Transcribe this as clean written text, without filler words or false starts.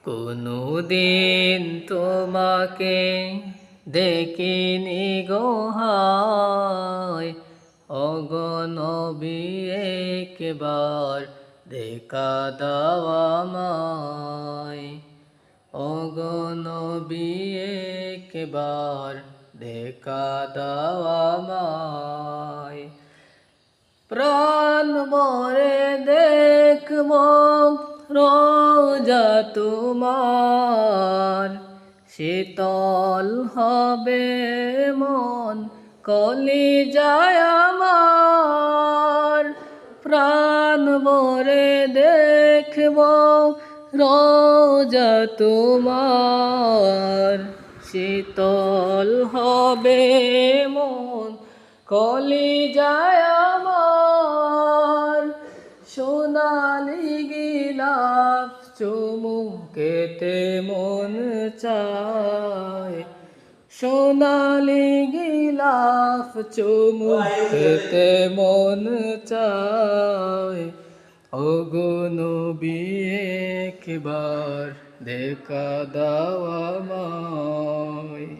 কোনো দিন তোমাকে দেখিনি গো হায়, ওগো নবী একবার দেখা দাও আমায়। ওগো নবী একবার দেখা দাও আমায়। প্রাণ ভরে দেখব রোজা তোমার, শীতল হবে মন কলিজায় আমার। প্রাণ ভরে দেখব রোজা তোমার, শীতল হবে মন কলিজায় আমার। সোনালি গিলাফ চুমুকেতে মন চায়, সোনালি গিলাফ চুমুকেতে মন চায়। ওগো নবী একবার দেখা দাও আমায়।